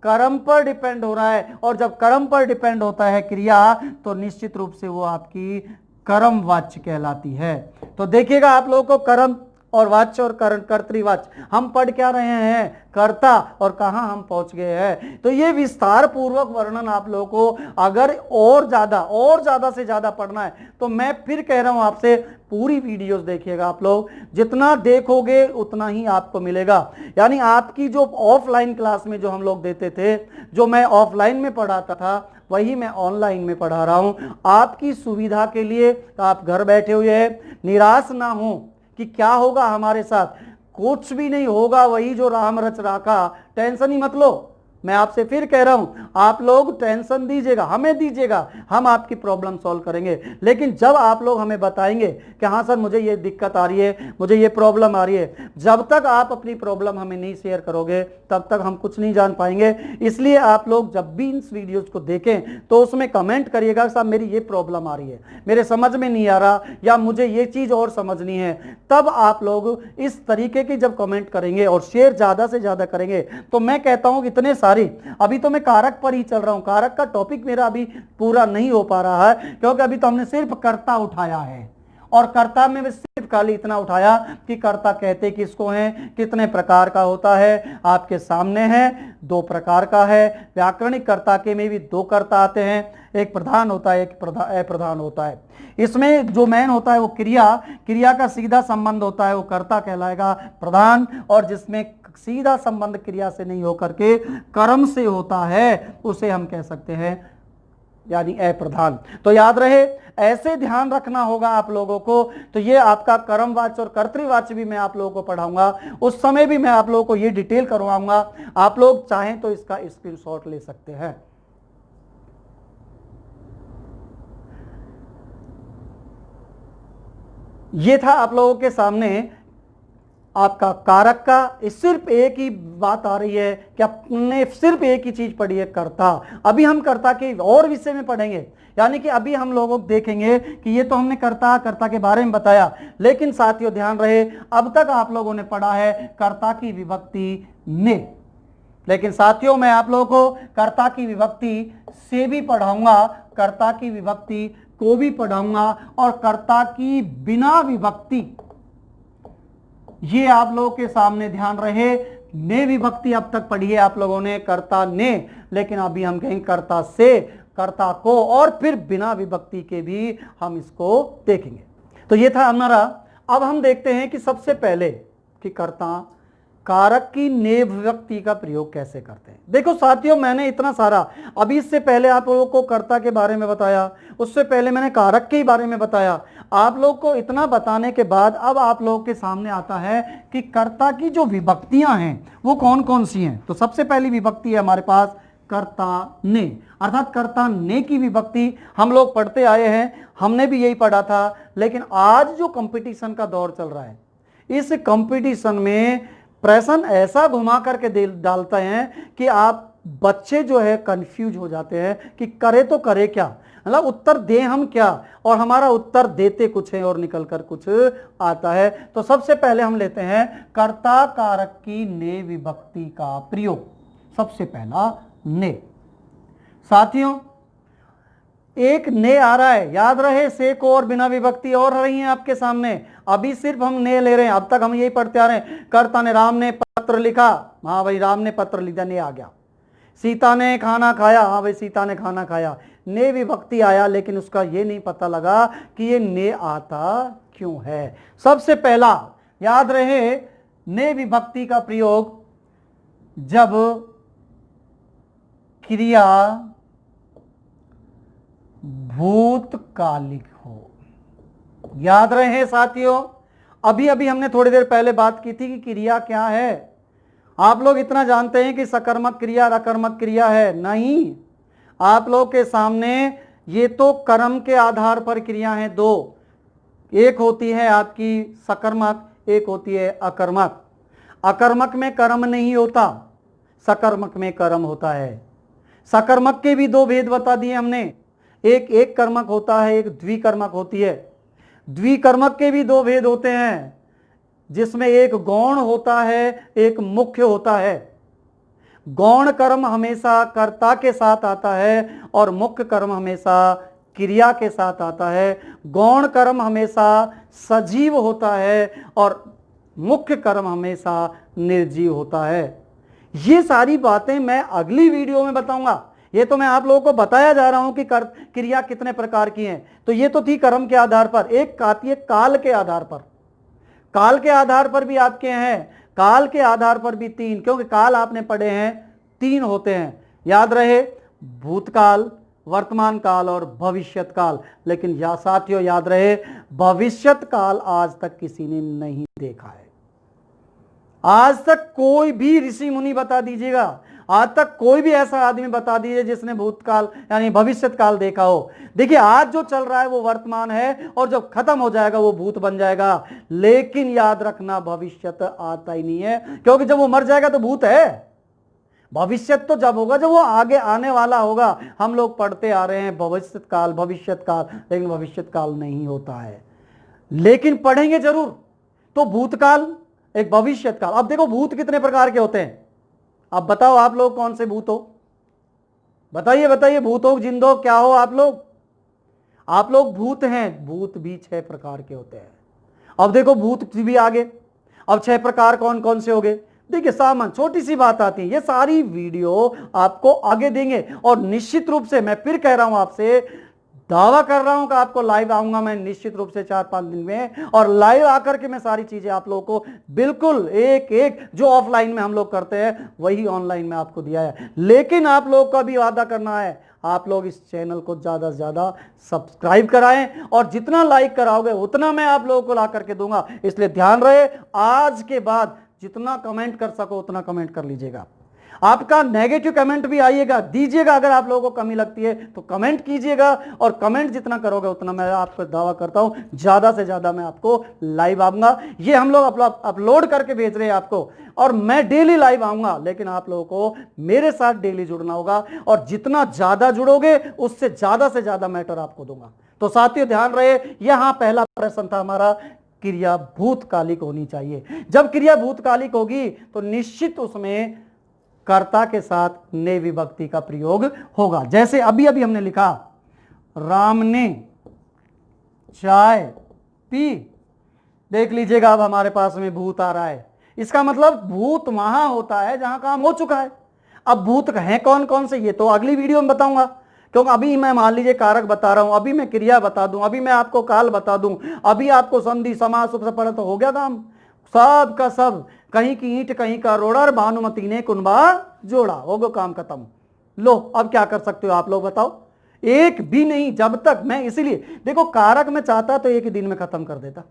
कर्म पर डिपेंड हो रहा है, और जब कर्म पर डिपेंड होता है क्रिया तो निश्चित रूप से वो आपकी कर्मवाच्य कहलाती है। तो देखिएगा आप लोगों को कर्म और वाच्य और कर्तृवाच्य, हम पढ़ क्या रहे हैं, कर्ता, और कहां हम पहुंच गए हैं। तो ये विस्तार पूर्वक वर्णन आप लोगों को अगर और ज्यादा से ज्यादा पढ़ना है तो मैं फिर कह रहा हूं आपसे पूरी वीडियोस देखिएगा आप लोग, जितना देखोगे उतना ही आपको मिलेगा। यानी आपकी जो ऑफलाइन क्लास में जो हम लोग देते थे, जो मैं ऑफलाइन में पढ़ाता था वही मैं ऑनलाइन में पढ़ा रहा हूं आपकी सुविधा के लिए। आप घर बैठे हुए हैं, निराश ना हो कि क्या होगा हमारे साथ, कुछ भी नहीं होगा, वही जो राम रच राखा, टेंशन ही मत लो। मैं आपसे फिर कह रहा हूं, आप लोग टेंशन दीजिएगा, हमें दीजिएगा, हम आपकी प्रॉब्लम सॉल्व करेंगे। लेकिन जब आप लोग हमें बताएंगे कि हाँ सर मुझे ये दिक्कत आ रही है, मुझे ये प्रॉब्लम आ रही है, जब तक आप अपनी प्रॉब्लम हमें नहीं शेयर करोगे तब तक हम कुछ नहीं जान पाएंगे। इसलिए आप लोग जब भी इन वीडियोज को देखें तो उसमें कमेंट करिएगा साहब मेरी ये प्रॉब्लम आ रही है, मेरे समझ में नहीं आ रहा, या मुझे ये चीज और समझनी है। तब आप लोग इस तरीके की जब कमेंट करेंगे और शेयर ज्यादा से ज्यादा करेंगे तो मैं कहता हूं इतने सारी, अभी तो मैं कारक पर ही चल रहा हूं, कारक का टॉपिक मेरा अभी पूरा नहीं हो पा रहा है क्योंकि अभी तो हमने सिर्फ कर्ता उठाया है, और कर्ता में सिर्फ खाली इतना उठाया कि कर्ता कहते किसको हैं, कितने प्रकार का होता है, आपके सामने है, दो प्रकार का है। व्याकरणिक कर्ता के में भी दो कर्ता आते हैं, एक प्रधान होता है, एक अप्रधान होता है। इसमें जो मेन होता है वो क्रिया का सीधा संबंध होता है वो कर्ता कहलाएगा प्रधान, और जिसमें सीधा संबंध क्रिया से नहीं होकर के कर्म से होता है उसे हम कह सकते हैं यानी अप्रधान। तो याद रहे, ऐसे ध्यान रखना होगा आप लोगों को। तो ये आपका कर्मवाच्य और कर्तृवाच्य भी मैं आप लोगों को पढ़ाऊंगा, उस समय भी मैं आप लोगों को ये डिटेल करवाऊंगा। आप लोग चाहें तो इसका स्क्रीनशॉट ले सकते हैं। ये था आप लोगों के सामने आपका कारक का। सिर्फ एक ही बात आ रही है कि आपने सिर्फ एक ही चीज पढ़ी है, कर्ता। अभी हम कर्ता के और विषय में पढ़ेंगे, यानी कि अभी हम लोग देखेंगे कि ये तो हमने कर्ता के बारे में बताया, लेकिन साथियों ध्यान रहे अब तक आप लोगों ने पढ़ा है कर्ता की विभक्ति ने, लेकिन साथियों मैं आप लोगों को कर्ता की विभक्ति से भी पढ़ाऊंगा, कर्ता की विभक्ति को भी पढ़ाऊंगा, और कर्ता की बिना विभक्ति, ये आप लोगों के सामने ध्यान रहे। ने विभक्ति अब तक पढ़ी है आप लोगों ने, कर्ता ने, लेकिन अभी हम कहेंगे कर्ता से, कर्ता को, और फिर बिना विभक्ति के भी हम इसको देखेंगे। तो ये था हमारा। अब हम देखते हैं कि सबसे पहले कि कर्ता कारक की ने विभक्ति का प्रयोग कैसे करते हैं। देखो साथियों, मैंने इतना सारा अभी इससे पहले आप लोगों को कर्ता के बारे में बताया, उससे पहले मैंने कारक के बारे में बताया। आप लोग को इतना बताने के बाद अब आप लोगों के सामने आता है कि कर्ता की जो विभक्तियां हैं वो कौन कौन सी हैं। तो सबसे पहली विभक्ति है हमारे पास कर्ता ने, अर्थात कर्ता ने की विभक्ति हम लोग पढ़ते आए हैं, हमने भी यही पढ़ा था। लेकिन आज जो कंपटीशन का दौर चल रहा है, इस कंपटीशन में प्रश्न ऐसा घुमा करके डालते हैं कि आप बच्चे जो है कंफ्यूज हो जाते हैं कि करे तो करे क्या, मतलब उत्तर दें हम क्या, और हमारा उत्तर देते कुछ है और निकल कर कुछ आता है। तो सबसे पहले हम लेते हैं कर्ता कारक की ने विभक्ति का प्रयोग। सबसे पहला ने। साथियों, एक ने आ रहा है, याद रहे से को और बिना विभक्ति और रही हैं आपके सामने, अभी सिर्फ हम ने ले रहे हैं, अब तक हम यही पढ़ते आ रहे हैं। कर्ता ने राम ने पत्र लिखा, हाँ भाई राम ने पत्र लिखा, ने आ गया। सीता ने खाना खाया, हाँ भाई सीता ने खाना खाया। ने विभक्ति आया, लेकिन उसका ये नहीं पता लगा कि ये ने आता क्यों है। सबसे पहला याद रहे, ने विभक्ति का प्रयोग जब क्रिया भूतकालिक हो। याद रहे साथियों, अभी अभी हमने थोड़ी देर पहले बात की थी कि क्रिया क्या है। आप लोग इतना जानते हैं कि सकर्मक क्रिया अकर्मक क्रिया है, नहीं। आप लोग के सामने ये तो कर्म के आधार पर क्रिया है दो, एक होती है आपकी सकर्मक, एक होती है अकर्मक। अकर्मक में कर्म नहीं होता, सकर्मक में कर्म होता है। सकर्मक के भी दो भेद बता दिए हमने, एक कर्मक होता है, एक द्विकर्मक होती है। द्विकर्मक के भी दो भेद होते हैं, जिसमें एक गौण होता है, एक मुख्य होता है। गौण कर्म हमेशा कर्ता के साथ आता है और मुख्य कर्म हमेशा क्रिया के साथ आता है। गौण कर्म हमेशा सजीव होता है और मुख्य कर्म हमेशा निर्जीव होता है। ये सारी बातें मैं अगली वीडियो में बताऊंगा। ये तो मैं आप लोगों को बताया जा रहा हूं कि क्रिया कितने प्रकार की हैं। तो ये तो थी कर्म के आधार पर, एक आती है काल के आधार पर। काल के आधार पर भी आपके हैं, काल के आधार पर भी तीन, क्योंकि काल आपने पढ़े हैं तीन होते हैं, याद रहे, भूतकाल, वर्तमान काल और भविष्यत काल। लेकिन या साथियों याद रहे, भविष्यत काल आज तक किसी ने नहीं देखा है। आज तक कोई भी ऋषि मुनि बता दीजिएगा, आज तक कोई भी ऐसा आदमी बता दीजिए जिसने भूतकाल यानी भविष्यत काल देखा हो। देखिए आज जो चल रहा है वो वर्तमान है और जब खत्म हो जाएगा वो भूत बन जाएगा। लेकिन याद रखना, भविष्यत आता ही नहीं है, क्योंकि जब वो मर जाएगा तो भूत है। भविष्यत तो जब होगा जब वो आगे आने वाला होगा। हम लोग पढ़ते आ रहे हैं भविष्यत काल, लेकिन भविष्यत काल नहीं होता है, लेकिन पढ़ेंगे जरूर। तो भूतकाल, एक भविष्यत काल। अब देखो भूत कितने प्रकार के होते हैं, अब बताओ आप लोग कौन से भूत हो, बताइए बताइए, भूत हो जिंद हो क्या हो आप लोग? आप लोग भूत हैं। भूत भी 6 प्रकार के होते हैं। अब देखो भूत भी आगे, अब 6 प्रकार कौन कौन से हो गए। देखिए सामान, छोटी सी बात आती है, ये सारी वीडियो आपको आगे देंगे और निश्चित रूप से मैं फिर कह रहा हूं, आपसे दावा कर रहा हूं कि आपको लाइव आऊंगा मैं निश्चित रूप से 4-5 दिन में, और लाइव आकर के मैं सारी चीजें आप लोगों को बिल्कुल एक एक जो ऑफलाइन में हम लोग करते हैं वही ऑनलाइन में आपको दिया है। लेकिन आप लोग का भी वादा करना है, आप लोग इस चैनल को ज्यादा से ज्यादा सब्सक्राइब कराएं और जितना लाइक कराओगे उतना मैं आप लोगों को ला करके दूंगा। इसलिए ध्यान रहे, आज के बाद जितना कमेंट कर सको उतना कमेंट कर लीजिएगा। आपका नेगेटिव कमेंट भी आइएगा, दीजिएगा। अगर आप लोगों को कमी लगती है तो कमेंट कीजिएगा, और कमेंट जितना करोगे उतना मैं आपको दावा करता हूं ज्यादा से ज्यादा मैं आपको लाइव आऊंगा। ये हम लोग अपलोड करके भेज रहे हैं आपको, और मैं डेली लाइव आऊंगा। लेकिन आप लोगों को मेरे साथ डेली जुड़ना होगा, और जितना ज्यादा जुड़ोगे उससे ज्यादा से ज्यादा मैटर आपको दूंगा। तो साथियों ध्यान रहे, यहां पहला प्रश्न था हमारा, क्रिया भूतकालिक होनी चाहिए। जब क्रिया भूतकालिक होगी तो निश्चित उसमें कर्ता के साथ ने विभक्ति का प्रयोग होगा। जैसे अभी अभी हमने लिखा, राम ने चाय पी। देख लीजिएगा अब हमारे पास में भूत आ रहा है। इसका मतलब भूत वहां होता है जहां काम हो चुका है। अब भूत हैं कौन कौन से, ये तो अगली वीडियो में बताऊंगा, क्योंकि अभी मैं मान लीजिए कारक बता रहा हूं, अभी मैं क्रिया बता दूं, अभी मैं आपको काल बता दूं, अभी आपको संधि समास सब पढ़ा तो हो गया काम। सब का सब कहीं की ईंट कहीं का रोड़ा, और भानुमति ने कुनबा जोड़ा, हो गो काम खत्म। लो अब क्या कर सकते हो आप लोग बताओ? एक भी नहीं, जब तक मैं, इसीलिए देखो कारक मैं चाहता तो एक ही दिन में खत्म कर देता।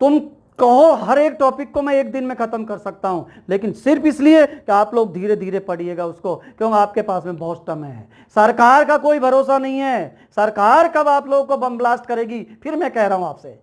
तुम कहो हर एक टॉपिक को मैं एक दिन में खत्म कर सकता हूं, लेकिन सिर्फ इसलिए कि आप लोग धीरे धीरे पढ़िएगा उसको, क्योंकि आपके पास में बहुत समय है। सरकार का कोई भरोसा नहीं है, सरकार कब आप लोगों को बम ब्लास्ट करेगी, फिर मैं कह रहा हूं आपसे,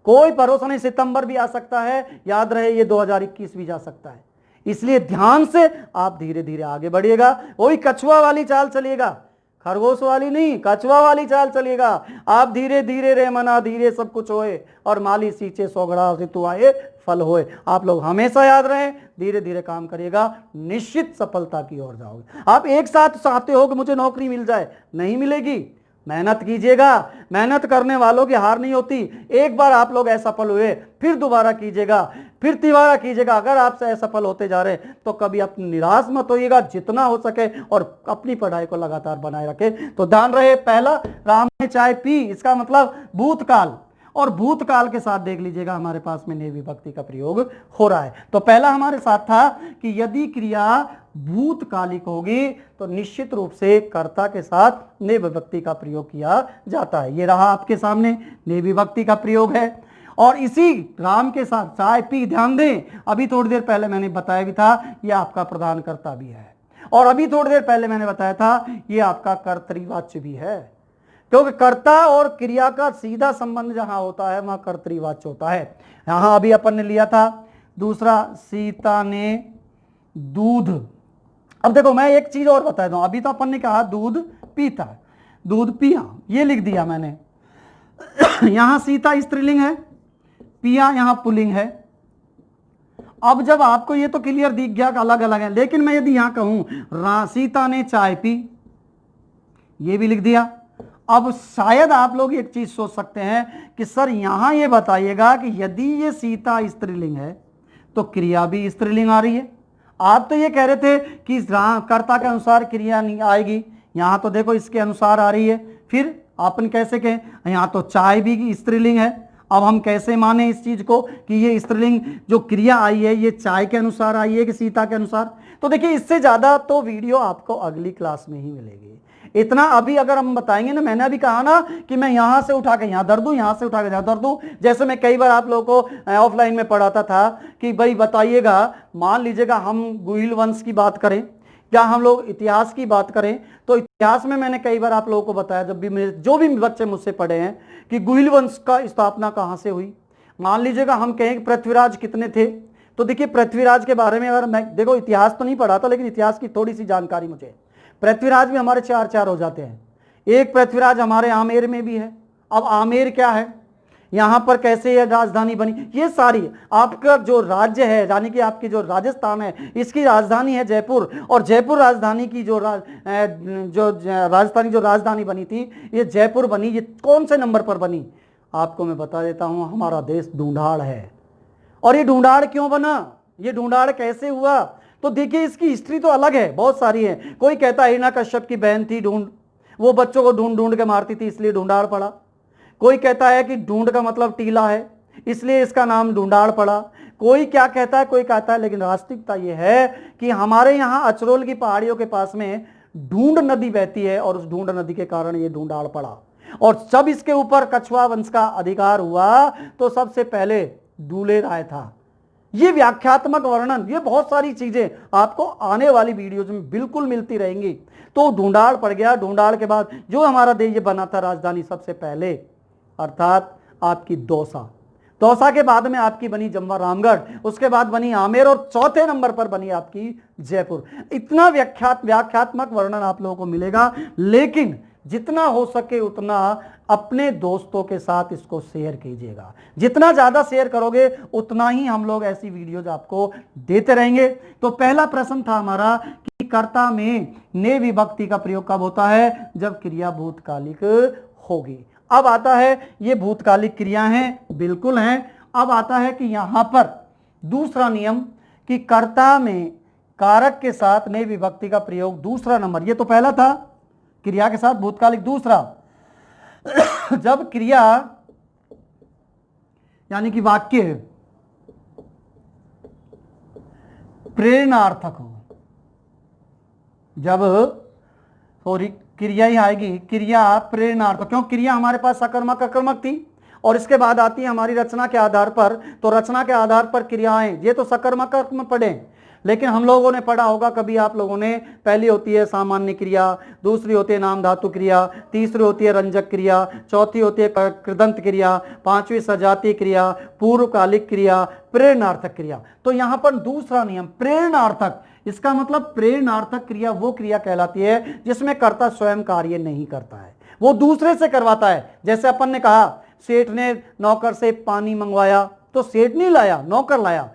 कोई भरोसा नहीं। सितंबर भी आ सकता है, याद रहे ये 2021 भी जा सकता है। इसलिए ध्यान से आप धीरे धीरे आगे बढ़िएगा, वही कछुआ वाली चाल चलिएगा, खरगोश वाली नहीं, कछुआ वाली चाल चलिएगा। आप धीरे धीरे रे मना धीरे सब कुछ होए, और माली सींचे सोगड़ा ऋतु आए फल होए। आप लोग हमेशा याद रहें, धीरे धीरे काम करिएगा, निश्चित सफलता की ओर जाओगे। आप एक साथ चाहते हो कि मुझे नौकरी मिल जाए, नहीं मिलेगी। मेहनत कीजिएगा, मेहनत करने वालों की हार नहीं होती। एक बार आप लोग असफल हुए, फिर दोबारा कीजिएगा, फिर तिबारा कीजिएगा। अगर आपसे असफल होते जा रहे तो कभी आप निराश मत होइएगा, जितना हो सके और अपनी पढ़ाई को लगातार बनाए रखें। तो ध्यान रहे, पहला राम ने चाय पी, इसका मतलब भूतकाल, और भूतकाल के साथ देख लीजिएगा हमारे पास में ने विभक्ति का प्रयोग हो रहा है। तो पहला हमारे साथ था कि यदि क्रिया भूतकालिक होगी तो निश्चित रूप से कर्ता के साथ ने विभक्ति का प्रयोग किया जाता है। ये रहा आपके सामने ने विभक्ति का प्रयोग है। और इसी राम के साथ चाय पी, ध्यान दें, अभी थोड़ी देर पहले मैंने बताया भी था ये आपका प्रधान कर्ता भी है, और अभी थोड़ी देर पहले मैंने बताया था ये आपका कर्तृवाच्य भी है, क्योंकि कर्ता और क्रिया का सीधा संबंध जहां होता है वहां कर्तृवाच्य होता है। यहां अभी अपन ने लिया था दूसरा, सीता ने दूध। अब देखो मैं एक चीज और बता दूं, अभी तो अपन ने कहा दूध पीता, दूध पिया, ये लिख दिया मैंने। यहां सीता स्त्रीलिंग है, पिया यहां पुल्लिंग है। अब जब आपको ये तो क्लियर दिख गया अलग अलग है, लेकिन मैं यदि यहां कहूं सीता ने चाय पी, ये भी लिख दिया। अब शायद आप लोग एक चीज सोच सकते हैं कि सर यहां ये बताइएगा कि यदि ये सीता स्त्रीलिंग है तो क्रिया भी स्त्रीलिंग आ रही है। आप तो ये कह रहे थे कि कर्ता के अनुसार क्रिया नहीं आएगी, यहां तो देखो इसके अनुसार आ रही है। फिर अपन कैसे कहें, यहां तो चाय भी स्त्रीलिंग है। अब हम कैसे माने इस चीज को कि ये स्त्रीलिंग जो क्रिया आई है ये चाय के अनुसार आई है कि सीता के अनुसार? तो देखिए इससे ज्यादा तो वीडियो आपको अगली क्लास में ही मिलेगी। इतना अभी अगर हम बताएंगे ना, मैंने अभी कहा ना कि मैं यहां से उठा के यहां दर दूं, यहां से उठा के यहां दर दूं। जैसे मैं कई बार आप लोगों को ऑफलाइन में पढ़ाता था कि भाई बताइएगा, मान लीजिएगा हम गुहिल वंश की बात करें या हम लोग इतिहास की बात करें, तो इतिहास में मैंने कई बार आप लोगों को बताया, जब भी मेरे जो भी बच्चे मुझसे पढ़े हैं, कि गुहिल वंश का स्थापना कहां से हुई। मान लीजिएगा हम कहें कि पृथ्वीराज कितने थे, तो देखिए पृथ्वीराज के बारे में अगर मैं, देखो इतिहास तो नहीं पढ़ा था लेकिन इतिहास की थोड़ी सी जानकारी मुझे, पृथ्वीराज भी हमारे चार चार हो जाते हैं। एक पृथ्वीराज हमारे आमेर में भी है। अब आमेर क्या है, यहां पर कैसे ये राजधानी बनी, ये सारी आपका जो राज्य है, यानी कि आपकी जो राजस्थान है, इसकी राजधानी है जयपुर, और जयपुर राजधानी की जो राजस्थानी जो राजधानी बनी थी ये जयपुर बनी। ये कौन से नंबर पर बनी आपको मैं बता देता हूं, हमारा देश ढूंढाड़ है। और ये ढूंढाड़ क्यों बना, ये ढूंढाड़ कैसे हुआ, तो देखिए इसकी हिस्ट्री तो अलग है, बहुत सारी है। कोई कहता है हिरण्यकश्यप की बहन थी ढूंढ, वो बच्चों को ढूंढ ढूंढ के मारती थी इसलिए ढूंढाड़ पड़ा। कोई कहता है कि ढूंढ का मतलब टीला है इसलिए इसका नाम ढूंढाड़ पड़ा। कोई क्या कहता है, कोई कहता है, लेकिन वास्तविकता यह है कि हमारे यहाँ अचरोल की पहाड़ियों के पास में ढूंढ नदी बहती है और उस ढूंढ नदी के कारण ये ढूंढाड़ पड़ा। और जब इसके ऊपर कछुआ वंश का अधिकार हुआ तो सबसे पहले दूले राय था। ये व्याख्यात्मक वर्णन, ये बहुत सारी चीजें आपको आने वाली वीडियोज में बिल्कुल मिलती रहेंगी। तो ढूंढाड़ पड़ गया, ढूंढाड़ के बाद जो हमारा देश ये बना था राजधानी सबसे पहले, अर्थात आपकी दौसा। दौसा के बाद में आपकी बनी जम्वा रामगढ़, उसके बाद बनी आमेर, और चौथे नंबर पर बनी आपकी जयपुर। इतना व्याख्यात्मक वर्णन आप लोगों को मिलेगा, लेकिन जितना हो सके उतना अपने दोस्तों के साथ इसको शेयर कीजिएगा। जितना ज्यादा शेयर करोगे उतना ही हम लोग ऐसी वीडियोज आपको देते रहेंगे। तो पहला प्रश्न था हमारा कि कर्ता में ने विभक्ति का प्रयोग कब होता है, जब क्रिया भूतकालिक होगी। अब आता है ये भूतकालिक क्रिया हैं, बिल्कुल हैं। अब आता है कि यहां पर दूसरा नियम कि कर्ता में कारक के साथ ने विभक्ति का प्रयोग दूसरा नंबर, ये तो पहला था क्रिया के साथ भूतकालिक, दूसरा जब क्रिया यानी कि वाक्य प्रेरणार्थक हो। जब सॉरी क्रिया ही आएगी, क्रिया प्रेरणार्थक, क्यों क्रिया हमारे पास सकर्मक अकर्मक थी और इसके बाद आती है हमारी रचना के आधार पर, तो रचना के आधार पर क्रियाएं, ये तो सकर्मक कर्म में पढ़े। लेकिन हम लोगों ने पढ़ा होगा कभी आप लोगों ने, पहली होती है सामान्य क्रिया, दूसरी होती है नाम धातु क्रिया, तीसरी होती है रंजक क्रिया, चौथी होती है कृदंत क्रिया, पांचवी सजातीय क्रिया, पूर्वकालिक क्रिया, प्रेरणार्थक क्रिया। तो यहां पर दूसरा नियम प्रेरणार्थक, इसका मतलब प्रेरणार्थक क्रिया वो क्रिया कहलाती है जिसमें कर्ता स्वयं कार्य नहीं करता है, वो दूसरे से करवाता है। जैसे अपन ने कहा सेठ ने नौकर से पानी मंगवाया, तो सेठ नहीं लाया, नौकर लाया।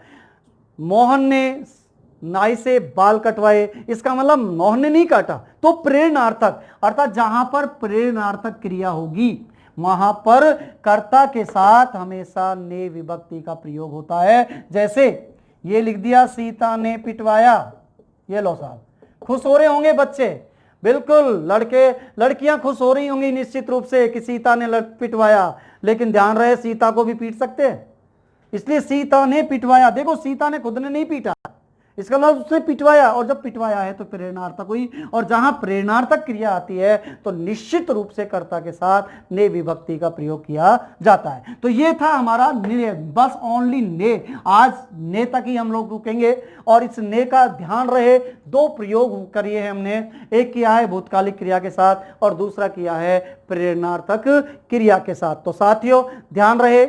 मोहन ने नाई से बाल कटवाए, इसका मतलब मोहन ने नहीं काटा, तो प्रेरणार्थक, अर्थात जहां पर प्रेरणार्थक क्रिया होगी वहां पर कर्ता के साथ हमेशा ने विभक्ति का प्रयोग होता है। जैसे ये लिख दिया सीता ने पिटवाया, ये लो साहब, खुश हो रहे होंगे बच्चे, बिल्कुल लड़के लड़कियां खुश हो रही होंगी निश्चित रूप से कि सीता ने पिटवाया, लेकिन ध्यान रहे सीता को भी पीट सकते हैं, इसलिए सीता ने पिटवाया। देखो सीता ने खुद ने नहीं पीटा, इसका मतलब उसने पिटवाया, और जब पिटवाया है तो प्रेरणार्थक हुई। और जहां प्रेरणार्थक क्रिया आती है तो निश्चित रूप से कर्ता के साथ ने विभक्ति का प्रयोग किया जाता है। तो ये था हमारा ने, बस ओनली ने, आज ने तक ही हम लोग रुकेंगे। और इस ने का ध्यान रहे, दो प्रयोग करिए हैं हमने, एक किया है भूतकालिक क्रिया के साथ और दूसरा किया है प्रेरणार्थक क्रिया के साथ। तो साथियों ध्यान रहे,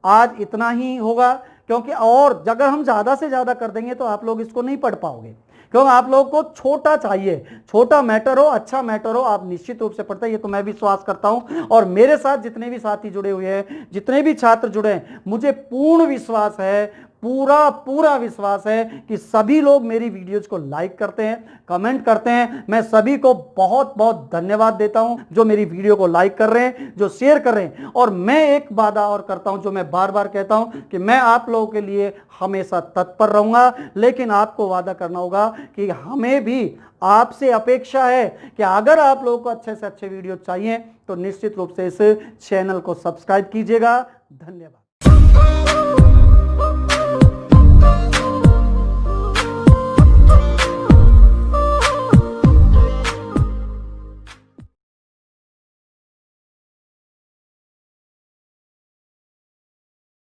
आज इतना ही होगा, क्योंकि और अगर हम ज्यादा से ज्यादा कर देंगे तो आप लोग इसको नहीं पढ़ पाओगे, क्योंकि आप लोगों को छोटा चाहिए, छोटा मैटर हो, अच्छा मैटर हो, आप निश्चित रूप से पढ़ते हैं, ये तो मैं विश्वास करता हूं। और मेरे साथ जितने भी साथी जुड़े हुए हैं, जितने भी छात्र जुड़े हैं, मुझे पूर्ण विश्वास है, पूरा विश्वास है कि सभी लोग मेरी वीडियोज को लाइक करते हैं, कमेंट करते हैं। मैं सभी को बहुत बहुत धन्यवाद देता हूं जो मेरी वीडियो को लाइक कर रहे हैं, जो शेयर कर रहे हैं। और मैं एक वादा और करता हूं जो मैं बार बार कहता हूं कि मैं आप लोगों के लिए हमेशा तत्पर रहूंगा, लेकिन आपको वादा करना होगा कि हमें भी आपसे अपेक्षा है कि अगर आप लोगों को अच्छे से अच्छे वीडियो चाहिए तो निश्चित रूप से इस चैनल को सब्सक्राइब कीजिएगा। धन्यवाद।